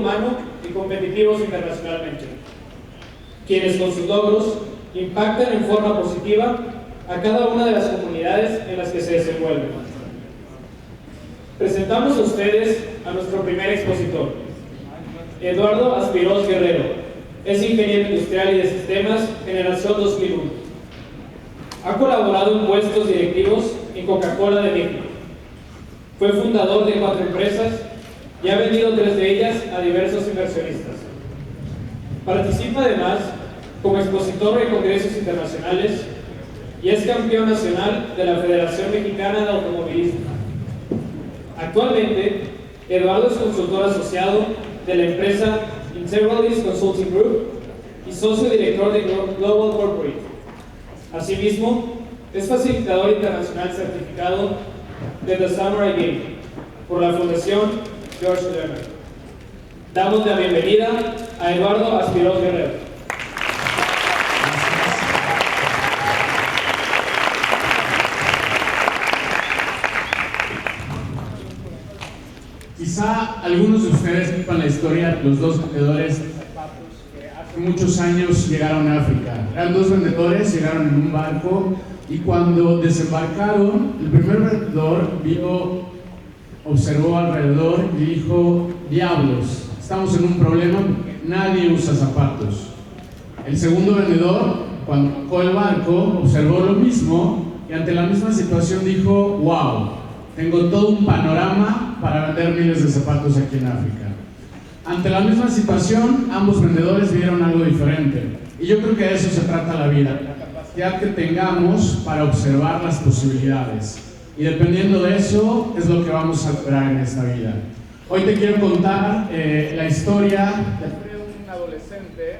humano y competitivos internacionalmente, quienes con sus logros impactan en forma positiva a cada una de las comunidades en las que se desenvuelven. Presentamos a ustedes a nuestro primer expositor, Eduardo Aspiros Guerrero. Es ingeniero industrial y de sistemas, generación 2001. Ha colaborado en puestos directivos en Coca-Cola de México. Fue fundador de 4 empresas y ha vendido 3 de ellas a diversos inversionistas. Participa además como expositor en congresos internacionales y es campeón nacional de la Federación Mexicana de Automovilismo. Actualmente, Eduardo es consultor asociado de la empresa Integralis Consulting Group y socio director de Global Corporate. Asimismo, es facilitador internacional certificado de The Samurai Game por la Fundación George Lerner. Damos la bienvenida a Eduardo Aspiros Guerrero. Quizá algunos de ustedes sepan la historia de los 2 vendedores de zapatos que hace muchos años llegaron a África. Eran 2 vendedores, llegaron en un barco y cuando desembarcaron, el primer vendedor observó alrededor y dijo: diablos, estamos en un problema porque nadie usa zapatos. El segundo vendedor, cuando tocó el barco, observó lo mismo y ante la misma situación dijo: wow, tengo todo un panorama para vender miles de zapatos aquí en África. Ante la misma situación, ambos vendedores vieron algo diferente. Y yo creo que de eso se trata la vida, la capacidad que tengamos para observar las posibilidades. Y dependiendo de eso, es lo que vamos a lograr en esta vida. Hoy te quiero contar la historia de un adolescente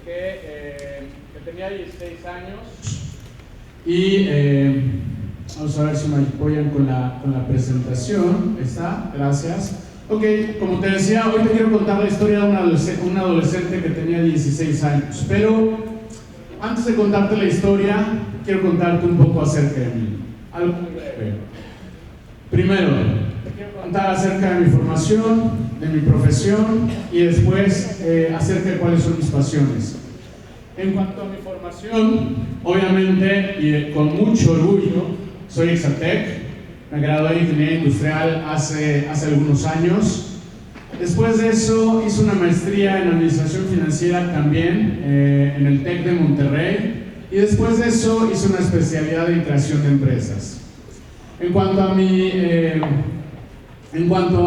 que tenía 16 años y vamos a ver si me apoyan con la presentación. ¿Está? Gracias. Ok, como te decía, hoy te quiero contar la historia de un adolescente que tenía 16 años. Pero antes de contarte la historia, quiero contarte un poco acerca de mí. Algo muy breve. Primero, te quiero contar acerca de mi formación, de mi profesión y después acerca de cuáles son mis pasiones. En cuanto a mi formación, obviamente y con mucho orgullo, soy Exatec, me gradué de Ingeniería Industrial hace algunos años. Después de eso hice una maestría en Administración Financiera también en el TEC de Monterrey y después de eso hice una especialidad en creación de empresas. En cuanto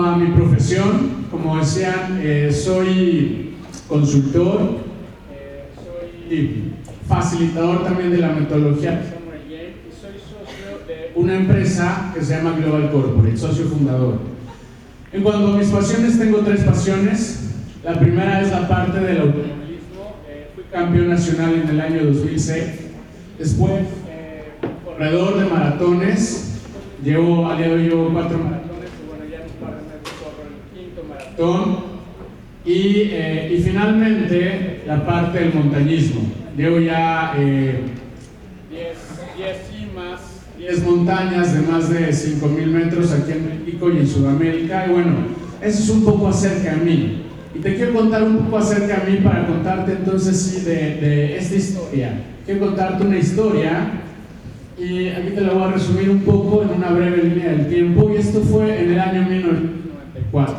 a mi profesión, como decían, soy consultor, soy facilitador también de la metodología una empresa que se llama Global Corporate, socio fundador. En cuanto a mis pasiones, tengo 3 pasiones. La primera es la parte del automovilismo. Fui campeón nacional en el año 2006. Después, corredor de maratones. A día de hoy llevo 4 maratones y bueno, ya en un par de meses corro el 5º maratón. Y finalmente, la parte del montañismo. Llevo ya 10 montañas de más de 5,000 metros aquí en México y en Sudamérica. Y bueno, eso es un poco acerca de mí. Y te quiero contar un poco acerca de mí para contarte entonces sí de esta historia. Quiero contarte una historia y aquí te la voy a resumir un poco en una breve línea del tiempo. Y esto fue en el año 1994.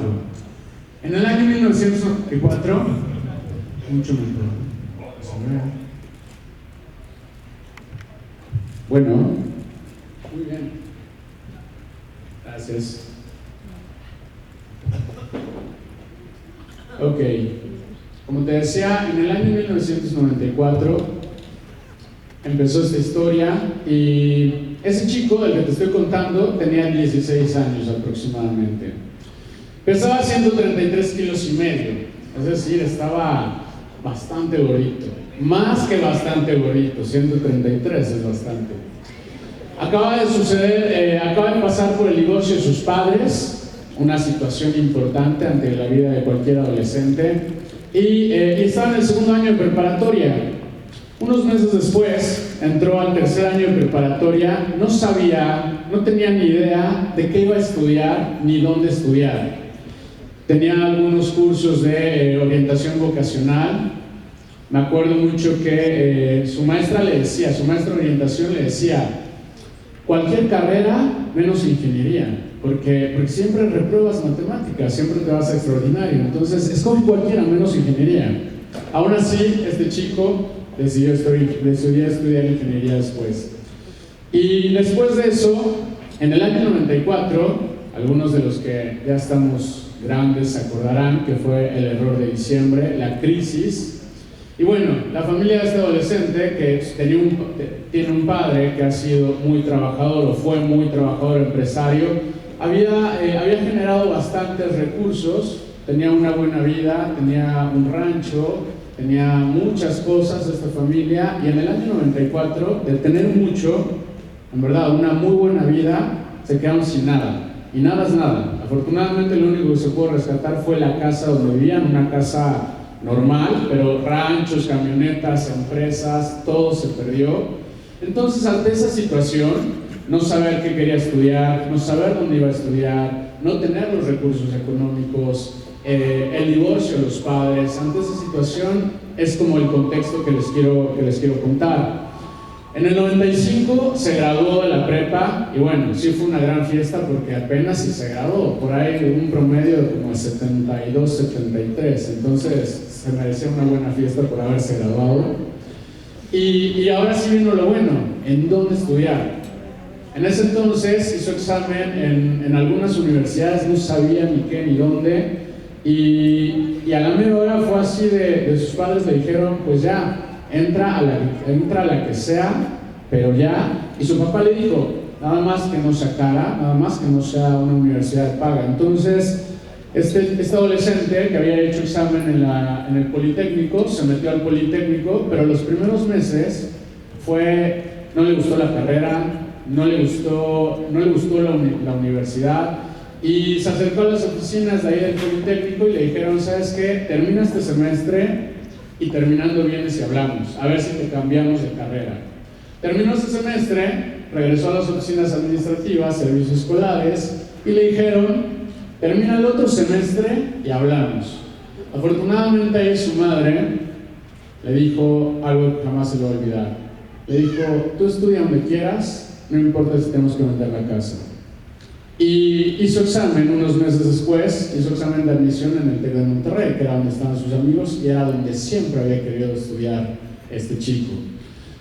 En el año 1994, mucho mejor. Bueno, muy bien. Gracias. Ok. Como te decía, en el año 1994 empezó esta historia y ese chico del que te estoy contando tenía 16 años aproximadamente. Pesaba 133 kilos y medio, es decir, estaba bastante gordito. Más que bastante gordito, 133 es bastante. Acaba de pasar por el divorcio de sus padres, una situación importante ante la vida de cualquier adolescente, y estaba en el 2º año de preparatoria. Unos meses después entró al 3er año de preparatoria, no tenía ni idea de qué iba a estudiar ni dónde estudiar. tenía algunos cursos de orientación vocacional. Me acuerdo mucho que su maestra de orientación le decía, cualquier carrera menos ingeniería, porque siempre repruebas matemáticas, siempre te vas a extraordinario, entonces escoge cualquiera menos ingeniería. Aún así, este chico decidió estudiar ingeniería después. Y después de eso, en el año 94, algunos de los que ya estamos grandes se acordarán que fue el error de diciembre, la crisis. Y bueno, la familia de este adolescente que tiene un padre que ha sido muy trabajador o fue muy trabajador empresario, había generado bastantes recursos, tenía una buena vida, tenía un rancho, tenía muchas cosas esta familia, y en el año 94, de tener mucho, en verdad una muy buena vida, se quedaron sin nada. Y nada es nada. Afortunadamente lo único que se pudo rescatar fue la casa donde vivían, una casa normal, pero ranchos, camionetas, empresas, todo se perdió. Entonces, ante esa situación, no saber qué quería estudiar, no saber dónde iba a estudiar, no tener los recursos económicos, el divorcio de los padres, ante esa situación es como el contexto que les quiero contar. En el 95 se graduó de la prepa y bueno, sí fue una gran fiesta porque apenas se graduó, por ahí un promedio de como 72, 73, entonces se merecía una buena fiesta por haberse graduado. Y ahora sí vino lo bueno, ¿en dónde estudiar? En ese entonces hizo examen en algunas universidades, no sabía ni qué ni dónde, y a la media hora fue así de sus padres le dijeron, pues ya, entra a la que sea, pero ya. Y su papá le dijo, nada más que no sea cara, nada más que no sea una universidad de paga. Entonces, este adolescente que había hecho examen en el Politécnico, se metió al Politécnico, pero los primeros meses no le gustó la carrera, no le gustó la universidad, y se acercó a las oficinas de ahí del Politécnico y le dijeron, ¿sabes qué? Termina este semestre y terminando vienes y hablamos, a ver si te cambiamos de carrera. Terminó ese semestre, regresó a las oficinas administrativas, servicios escolares, y le dijeron, termina el otro semestre y hablamos. Afortunadamente ahí su madre le dijo algo que jamás se lo va a olvidar. Le dijo, tú estudia donde quieras, no importa si tenemos que vender la casa. Y hizo examen unos meses después, hizo examen de admisión en el TEC de Monterrey, que era donde estaban sus amigos y era donde siempre había querido estudiar este chico.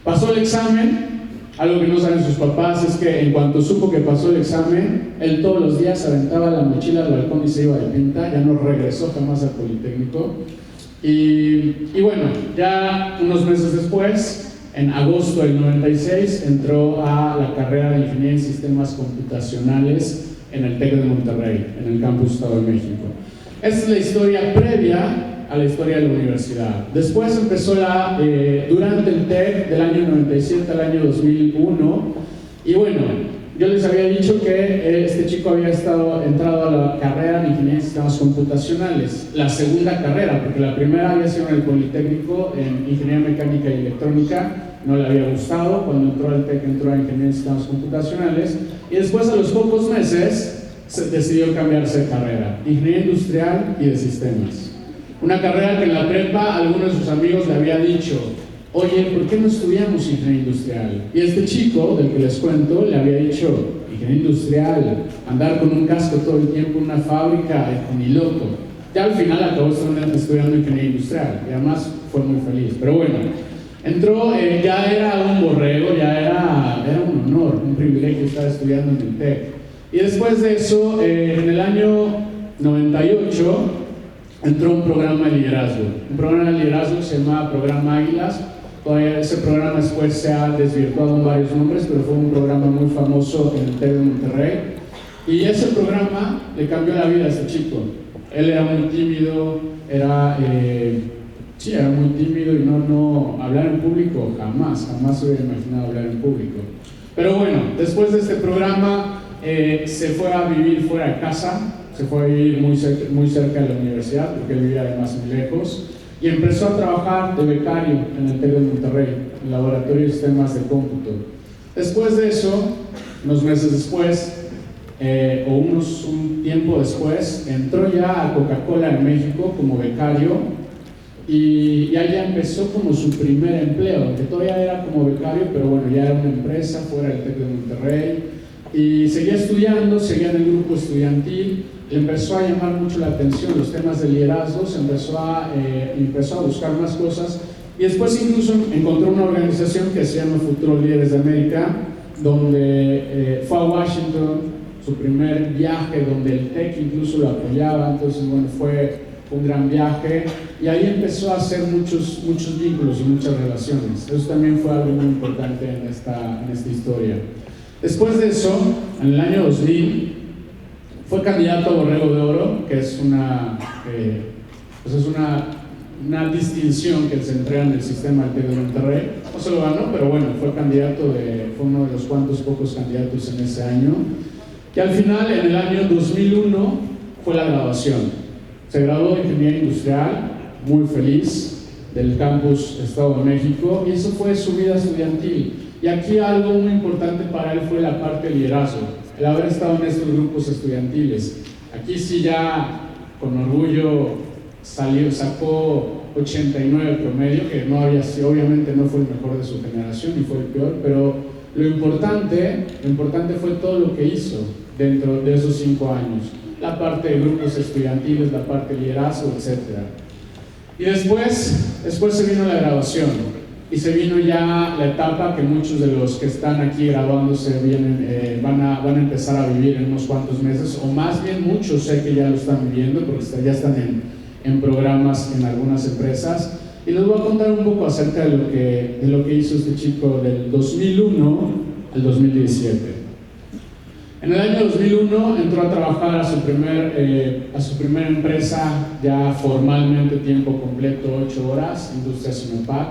Pasó el examen. Algo que no saben sus papás es que en cuanto supo que pasó el examen, él todos los días aventaba la mochila al balcón y se iba de pinta, ya no regresó jamás al Politécnico. Y bueno, ya unos meses después, en agosto del 96, entró a la carrera de Ingeniería en Sistemas Computacionales en el TEC de Monterrey, en el Campus Estado de México. Esta es la historia previa a la historia de la universidad. Después empezó durante el TEC del año 97 al año 2001, y bueno, yo les había dicho que este chico había entrado a la carrera de Ingeniería en Sistemas Computacionales, la segunda carrera, porque la primera había sido en el Politécnico, en Ingeniería Mecánica y Electrónica, no le había gustado. Cuando entró al TEC entró a Ingeniería en Sistemas Computacionales, y después a los pocos meses decidió cambiarse de carrera, Ingeniería Industrial y de Sistemas. Una carrera que en la prepa algunos de sus amigos le había dicho, oye, ¿por qué no estudiamos Ingeniería Industrial? Y este chico, del que les cuento, le había dicho, Ingeniería Industrial, andar con un casco todo el tiempo en una fábrica, ni loco. Ya al final acabó estudiando Ingeniería Industrial, y además fue muy feliz. Pero bueno, entró, ya era un borrego, ya era un honor, un privilegio estar estudiando en el TEC. Y después de eso, en el año 98, entró un programa de liderazgo. Un programa de liderazgo se llamaba Programa Águilas. Todavía ese programa después se ha desvirtuado en varios nombres, pero fue un programa muy famoso en el TEC de Monterrey. Y ese programa le cambió la vida a este chico. Él era muy tímido, era muy tímido y no hablar en público, jamás se hubiera imaginado hablar en público. Pero bueno, después de este programa se fue a vivir fuera de casa, se fue a vivir muy cerca de la universidad, porque él vivía además muy lejos, y empezó a trabajar de becario en el TEC de Monterrey, en el Laboratorio de Sistemas de Cómputo. Después de eso, unos meses después, un tiempo después, entró ya a Coca-Cola en México como becario y allá empezó como su primer empleo, que todavía era como becario, pero bueno, ya era una empresa fuera del TEC de Monterrey, y seguía estudiando, seguía en el grupo estudiantil, le empezó a llamar mucho la atención los temas de liderazgo, empezó a buscar más cosas, y después incluso encontró una organización que se llama Futuros Líderes de América, donde fue a Washington, su primer viaje, donde el TEC incluso lo apoyaba. Entonces bueno, fue un gran viaje, y ahí empezó a hacer muchos vínculos y muchas relaciones. Eso también fue algo muy importante en esta historia. Después de eso, en el año 2000, fue candidato a Borrego de Oro, que es una distinción que se entrega en el sistema del TEC de Monterrey. No se lo ganó, pero bueno, fue uno de los cuantos pocos candidatos en ese año. Y al final, en el año 2001, fue la graduación. Se graduó de Ingeniería Industrial, muy feliz, del campus Estado de México, y eso fue su vida estudiantil. Y aquí algo muy importante para él fue la parte de liderazgo, el haber estado en estos grupos estudiantiles. Aquí sí ya, con orgullo, sacó 89 promedio, que no había sido, obviamente no fue el mejor de su generación, ni fue el peor, pero lo importante fue todo lo que hizo dentro de esos 5 años. La parte de grupos estudiantiles, la parte de liderazgo, etc. Y después se vino la graduación, y se vino ya la etapa que muchos de los que están aquí graduándose van a empezar a vivir en unos cuantos meses, o más bien muchos sé que ya lo están viviendo, porque ya están en programas en algunas empresas. Y les voy a contar un poco acerca de lo que hizo este chico del 2001 al 2017. En el año 2001 entró a trabajar a su primera empresa, ya formalmente tiempo completo, 8 horas, Industria Sinopac.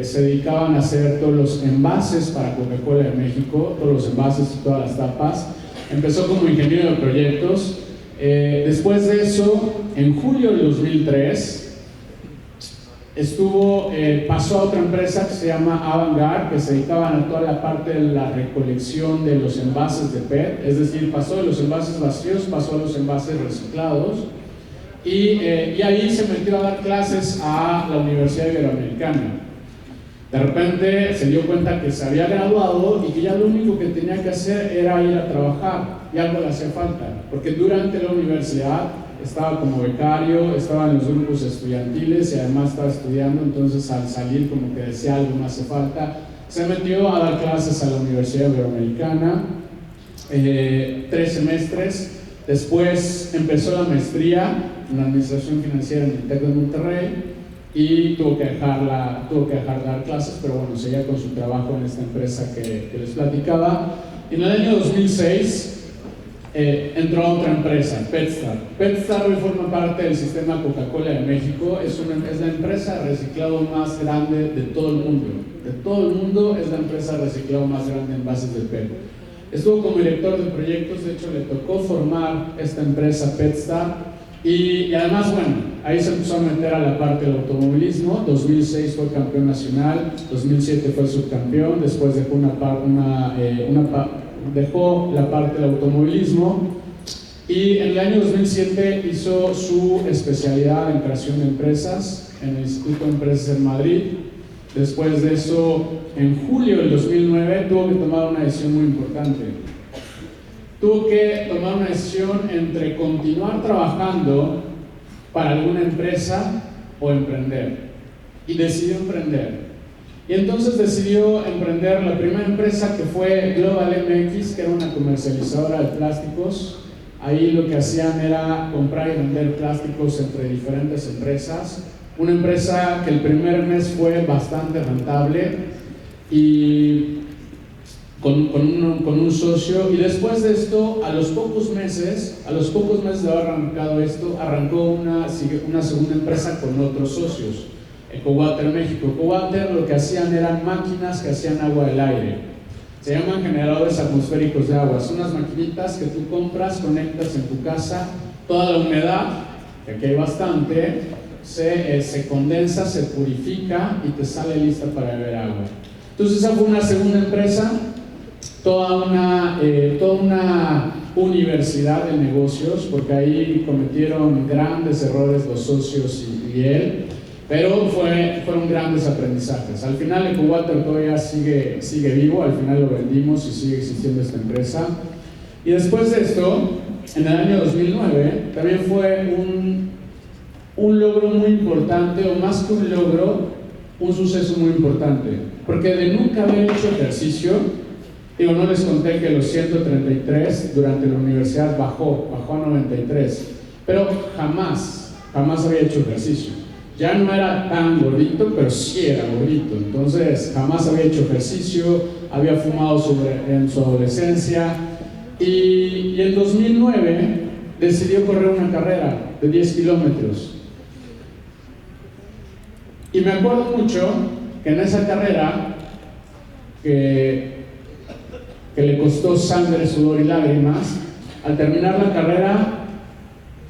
Se dedicaban a hacer todos los envases para Coca-Cola de México, todos los envases y todas las tapas. Empezó como ingeniero de proyectos. Después de eso, en julio del 2003, pasó a otra empresa que se llama Avantgarde, que se dedicaban a toda la parte de la recolección de los envases de PET, es decir, pasó de los envases vacíos, pasó a los envases reciclados, y ahí se metió a dar clases a la Universidad Iberoamericana. De repente se dio cuenta que se había graduado y que ya lo único que tenía que hacer era ir a trabajar, y algo le hacía falta, porque durante la universidad estaba como becario, estaba en los grupos estudiantiles y además estaba estudiando. Entonces al salir como que decía algo me hace falta, se metió a dar clases a la Universidad Iberoamericana, 3 semestres. Después empezó la maestría en Administración Financiera en el TEC de Monterrey, y tuvo que dejar de dar clases, pero bueno, seguía con su trabajo en esta empresa que les platicaba. En el año 2006 entró a otra empresa, PetStar. PetStar hoy forma parte del sistema Coca-Cola de México. Es la empresa de reciclado más grande de todo el mundo. De todo el mundo es la empresa de reciclado más grande en envases de PET. Estuvo como director de proyectos, de hecho le tocó formar esta empresa PetStar. Y además, bueno, ahí se empezó a meter a la parte del automovilismo. 2006 fue campeón nacional, 2007 fue subcampeón, después dejó dejó la parte del automovilismo, y en el año 2007 hizo su especialidad en creación de empresas en el Instituto de Empresas en Madrid. Después de eso, en julio del 2009 tuvo que tomar una decisión muy importante. Tuvo que tomar una decisión entre continuar trabajando para alguna empresa o emprender, y decidió emprender. Y entonces decidió emprender la primera empresa, que fue Global MX, que era una comercializadora de plásticos. Ahí lo que hacían era comprar y vender plásticos entre diferentes empresas. Una empresa que el primer mes fue bastante rentable, y con un socio. Y después de esto, a los pocos meses de haber arrancado esto, arrancó una segunda empresa con otros socios, EcoWater México. EcoWater lo que hacían eran máquinas que hacían agua del aire. Se llaman generadores atmosféricos de agua. Son unas maquinitas que tú compras, conectas en tu casa, toda la humedad, que aquí hay bastante, se condensa, se purifica y te sale lista para beber agua. Entonces esa fue una segunda empresa, toda una universidad de negocios, porque ahí cometieron grandes errores los socios y él, pero fueron grandes aprendizajes. Al final EcoWater todavía sigue vivo, al final lo vendimos y sigue existiendo esta empresa. Y después de esto, en el año 2009, también fue un logro muy importante, o más que un logro, un suceso muy importante, porque de nunca haber hecho ejercicio, digo, no les conté que los 133 durante la universidad bajó a 93, pero jamás había hecho ejercicio. Ya no era tan gordito, pero sí era gordito, entonces jamás había hecho ejercicio, había fumado en su adolescencia, y en 2009 decidió correr una carrera de 10 kilómetros. Y me acuerdo mucho que en esa carrera, que le costó sangre, sudor y lágrimas, al terminar la carrera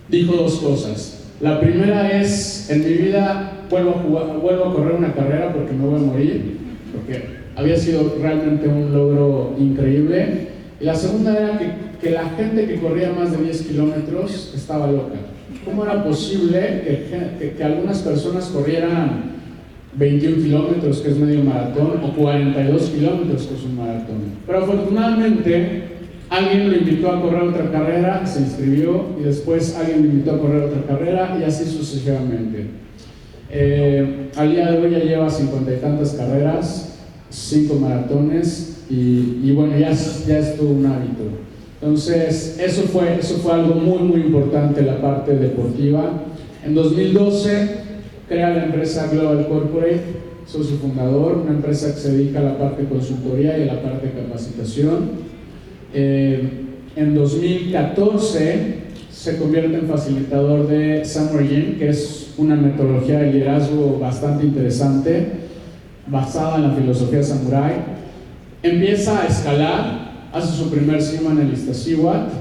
dijo dos cosas. La primera es: en mi vida vuelvo a correr una carrera porque me voy a morir, porque había sido realmente un logro increíble. Y la segunda era que la gente que corría más de 10 kilómetros estaba loca. ¿Cómo era posible que algunas personas corrieran 21 kilómetros, que es medio maratón, o 42 kilómetros, que es un maratón? Pero afortunadamente alguien lo invitó a correr otra carrera, se inscribió, y después alguien lo invitó a correr otra carrera, y así sucesivamente. Al día de hoy ya lleva 50 y tantas carreras, 5 maratones, y bueno, ya es todo un hábito. Entonces eso fue algo muy muy importante, la parte deportiva. En 2012 crea la empresa Global Corporate, soy su fundador, una empresa que se dedica a la parte de consultoría y a la parte de capacitación. En 2014 se convierte en facilitador de Samurai Gym, que es una metodología de liderazgo bastante interesante, basada en la filosofía samurái. Empieza a escalar, hace su primer cima en el Iztaccíhuatl.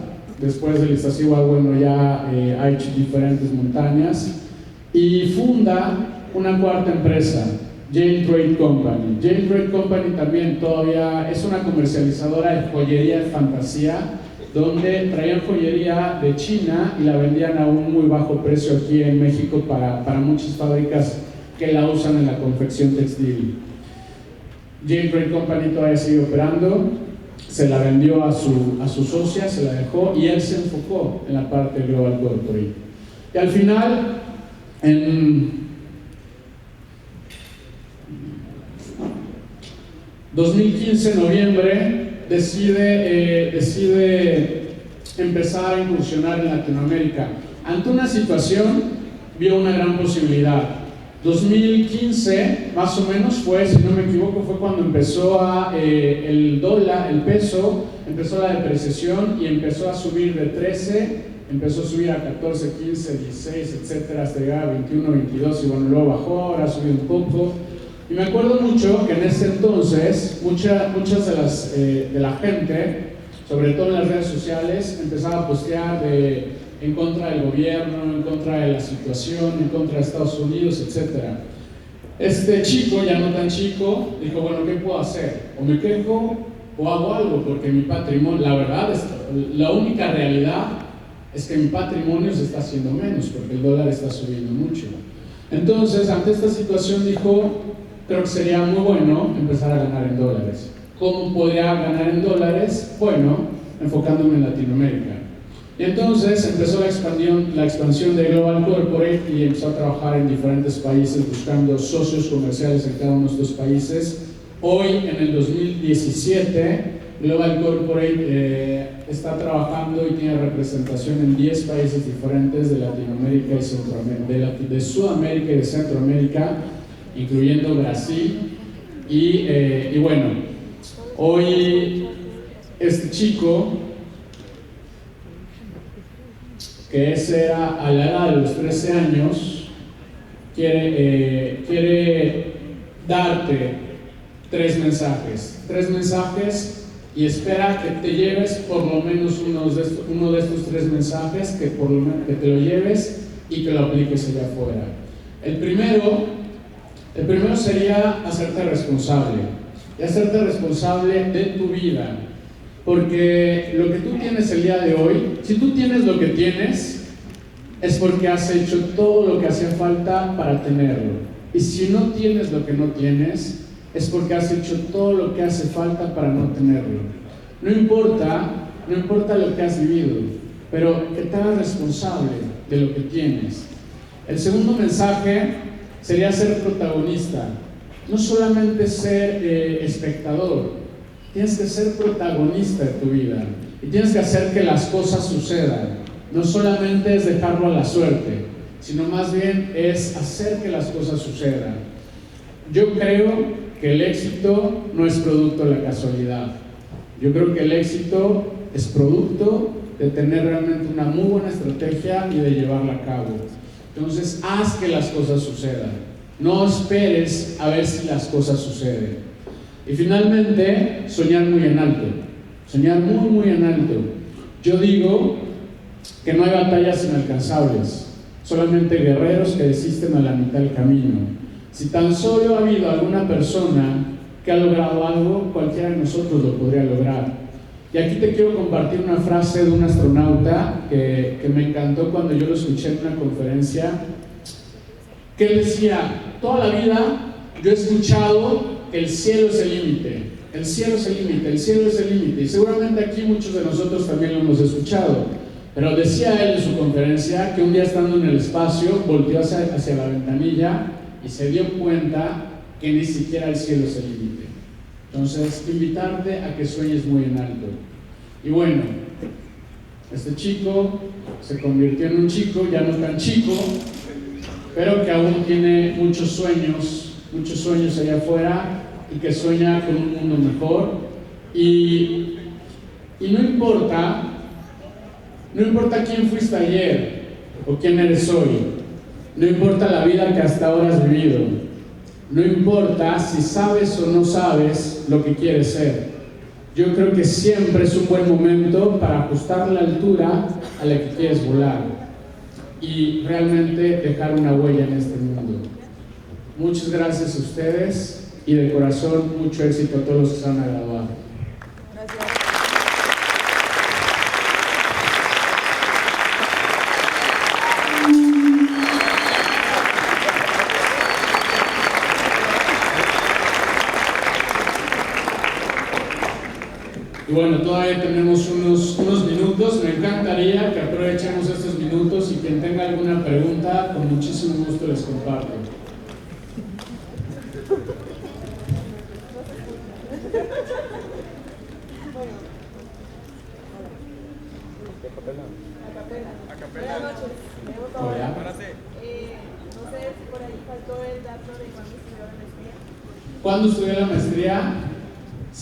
Después del Iztaccíhuatl, bueno, ya ha hecho diferentes montañas, y funda una cuarta empresa, Jain Trade Company. Jain Trade Company también todavía es una comercializadora de joyería de fantasía, donde traían joyería de China y la vendían a un muy bajo precio aquí en México para muchas fábricas que la usan en la confección textil. Jain Trade Company todavía sigue operando, se la vendió a su socia, se la dejó, y él se enfocó en la parte Global Corporate. Y al final, en 2015, noviembre, decide empezar a incursionar en Latinoamérica. Ante una situación, vio una gran posibilidad. 2015, más o menos, si no me equivoco, fue cuando empezó el dólar, el peso, empezó la depreciación y empezó a subir de 13, empezó a subir a 14, 15, 16, etcétera, hasta llegar a 21, 22, y bueno, luego bajó, ahora subió un poco. Y me acuerdo mucho que en ese entonces, muchas de la gente, sobre todo en las redes sociales, empezaba a postear en contra del gobierno, en contra de la situación, en contra de Estados Unidos, etc. Este chico, ya no tan chico, dijo: bueno, ¿qué puedo hacer? O me quejo o hago algo, porque mi patrimonio, la verdad, la única realidad es que mi patrimonio se está haciendo menos, porque el dólar está subiendo mucho. Entonces, ante esta situación dijo: creo que sería muy bueno empezar a ganar en dólares. ¿Cómo podría ganar en dólares? Bueno, enfocándome en Latinoamérica. Y entonces empezó la expansión de Global Corporate y empezó a trabajar en diferentes países buscando socios comerciales en cada uno de estos países. Hoy, en el 2017, Global Corporate está trabajando y tiene representación en 10 países diferentes de Latinoamérica y Centroamérica, de Sudamérica y de Centroamérica, incluyendo Brasil. Y bueno, hoy este chico, que ese era a la edad de los 13 años, quiere darte tres mensajes, y espera que te lleves por lo menos uno de estos tres mensajes, que te lo lleves y que lo apliques allá afuera. El primero sería hacerte responsable, y hacerte responsable de tu vida. Porque lo que tú tienes el día de hoy, si tú tienes lo que tienes, es porque has hecho todo lo que hacía falta para tenerlo. Y si no tienes lo que no tienes, es porque has hecho todo lo que hace falta para no tenerlo. No importa lo que has vivido, pero que te hagas responsable de lo que tienes. El segundo mensaje sería ser protagonista. No solamente ser espectador, tienes que ser protagonista de tu vida y tienes que hacer que las cosas sucedan. No solamente es dejarlo a la suerte, sino más bien es hacer que las cosas sucedan. Yo creo que el éxito no es producto de la casualidad. Yo creo que el éxito es producto de tener realmente una muy buena estrategia y de llevarla a cabo. Entonces, haz que las cosas sucedan. No esperes a ver si las cosas suceden. Y finalmente, soñar muy en alto. Soñar muy, muy en alto. Yo digo que no hay batallas inalcanzables, solamente guerreros que desisten a la mitad del camino. Si tan solo ha habido alguna persona que ha logrado algo, cualquiera de nosotros lo podría lograr. Y aquí te quiero compartir una frase de un astronauta que me encantó cuando yo lo escuché en una conferencia, que él decía: toda la vida yo he escuchado que el cielo es el límite, el cielo es el límite, el cielo es el límite, y seguramente aquí muchos de nosotros también lo hemos escuchado. Pero decía él en su conferencia que un día estando en el espacio volteó hacia la ventanilla y se dio cuenta que ni siquiera el cielo es el límite. Entonces, invitarte a que sueñes muy en alto. Y bueno, este chico se convirtió en un chico ya no tan chico, pero que aún tiene muchos sueños allá afuera y que sueña con un mundo mejor. Y no importa quién fuiste ayer o quién eres hoy, no importa la vida que hasta ahora has vivido, no importa si sabes o no sabes lo que quieres ser. Yo creo que siempre es un buen momento para ajustar la altura a la que quieres volar y realmente dejar una huella en este mundo. Muchas gracias a ustedes y de corazón mucho éxito a todos los que se van a graduar. Y bueno, todavía tenemos unos minutos. Me encantaría que aprovechemos estos minutos y quien tenga alguna pregunta, con muchísimo gusto les comparto. Buenas noches. Hola. No sé si por ahí faltó el dato de cuándo estudió la maestría. ¿Cuándo estudié la maestría?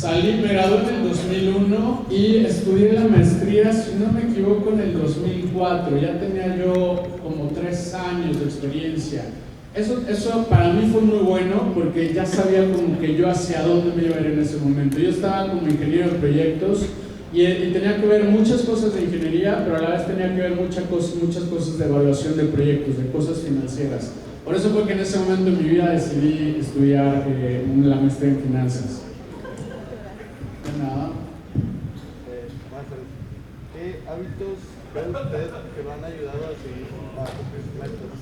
Me gradué en el 2001 y estudié la maestría, si no me equivoco, en el 2004. Ya tenía yo como 3 años de experiencia. Eso para mí fue muy bueno porque ya sabía como que yo hacia dónde me iba a ir en ese momento. Yo estaba como ingeniero de proyectos y tenía que ver muchas cosas de ingeniería, pero a la vez tenía que ver muchas cosas de evaluación de proyectos, de cosas financieras. Por eso fue que en ese momento en mi vida decidí estudiar la maestría en finanzas. Nada. ¿Qué hábitos ve usted que lo han ayudado a seguir a cumplir sus metas?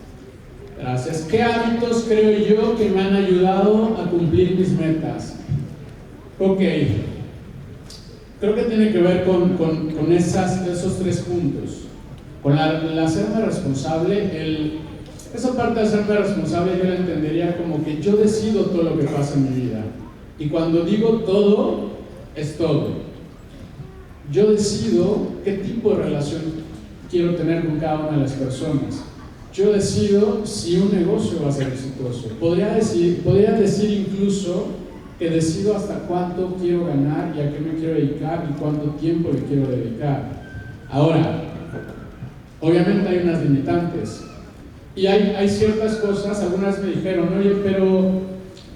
Gracias. ¿Qué hábitos creo yo que me han ayudado a cumplir mis metas? Ok. Creo que tiene que ver con esos 3 puntos. Con el hacerme responsable, esa parte de hacerme responsable yo la entendería como que yo decido todo lo que pasa en mi vida. Y cuando digo todo, es todo. Yo decido qué tipo de relación quiero tener con cada una de las personas. Yo decido si un negocio va a ser exitoso. Podría decir incluso que decido hasta cuánto quiero ganar y a qué me quiero dedicar y cuánto tiempo le quiero dedicar. Ahora, obviamente hay unas limitantes y hay ciertas cosas. Algunas me dijeron: oye, pero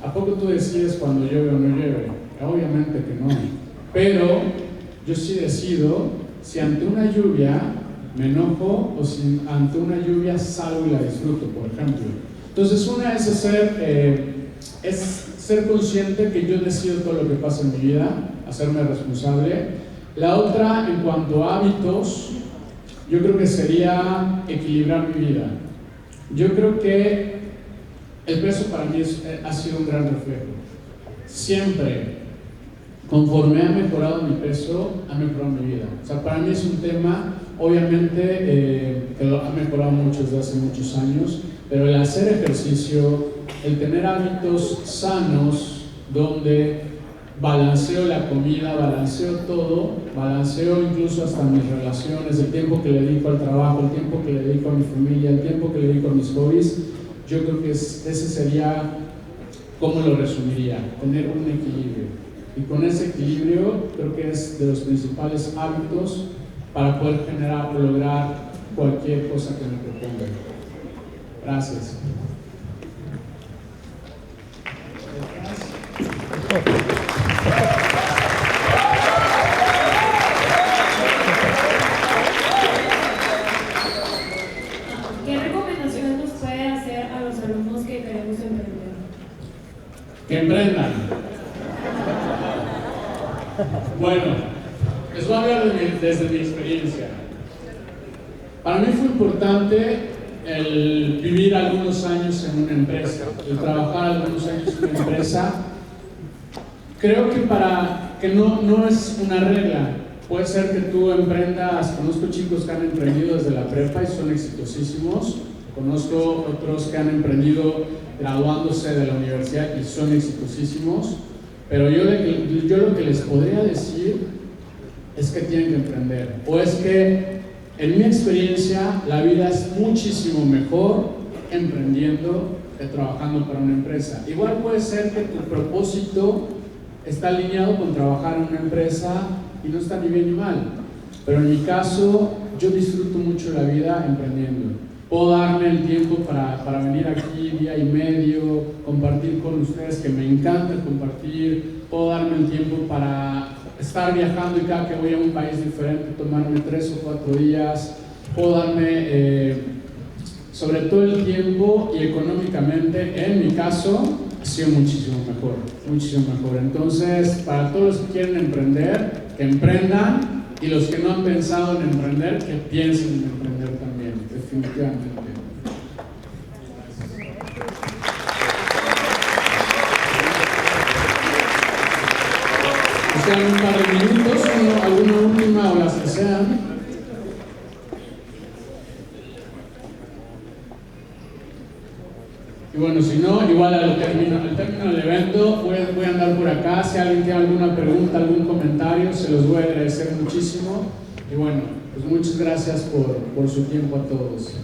¿a poco tú decides cuando llueve o no llueve? Obviamente que no, pero yo sí decido si ante una lluvia me enojo o si ante una lluvia salgo y la disfruto, por ejemplo. Entonces, una es ser consciente que yo decido todo lo que pasa en mi vida, hacerme responsable. La otra, en cuanto a hábitos, yo creo que sería equilibrar mi vida. Yo creo que el peso para mí ha sido un gran reflejo. Siempre, conforme ha mejorado mi peso, ha mejorado mi vida. O sea, para mí es un tema, obviamente, que lo ha mejorado mucho desde hace muchos años, pero el hacer ejercicio, el tener hábitos sanos, donde balanceo la comida, balanceo todo, balanceo incluso hasta mis relaciones, el tiempo que le dedico al trabajo, el tiempo que le dedico a mi familia, el tiempo que le dedico a mis hobbies, yo creo que ese sería, ¿cómo lo resumiría? Tener un equilibrio. Y con ese equilibrio creo que es de los principales hábitos para poder generar o lograr cualquier cosa que me proponga. Gracias. ¿Qué recomendación nos puede hacer a los alumnos que queremos emprender? Que emprendan. Bueno, les voy a hablar desde mi experiencia. Para mí fue importante el vivir algunos años en una empresa, el trabajar algunos años en una empresa. Creo que no es una regla. Puede ser que tú emprendas, conozco chicos que han emprendido desde la prepa y son exitosísimos, conozco otros que han emprendido graduándose de la universidad y son exitosísimos, pero yo lo que les podría decir es que tienen que emprender, o es que en mi experiencia la vida es muchísimo mejor emprendiendo que trabajando para una empresa. Igual puede ser que tu propósito está alineado con trabajar en una empresa y no está ni bien ni mal, pero en mi caso yo disfruto mucho la vida emprendiendo. Puedo darme el tiempo para venir aquí día y medio, compartir con ustedes, que me encanta compartir. Puedo darme el tiempo para estar viajando y cada que voy a un país diferente tomarme 3 o 4 días. Puedo darme sobre todo el tiempo, y económicamente en mi caso ha sido muchísimo mejor, muchísimo mejor. Entonces, para todos los que quieren emprender, que emprendan, y los que no han pensado en emprender, que piensen en emprender también, definitivamente. Nos quedan un par de minutos, alguna última o las que sean. Y bueno, si no, igual al término del evento voy a andar por acá. Si alguien tiene alguna pregunta, algún comentario, se los voy a agradecer muchísimo. Y bueno, pues muchas gracias por su tiempo a todos.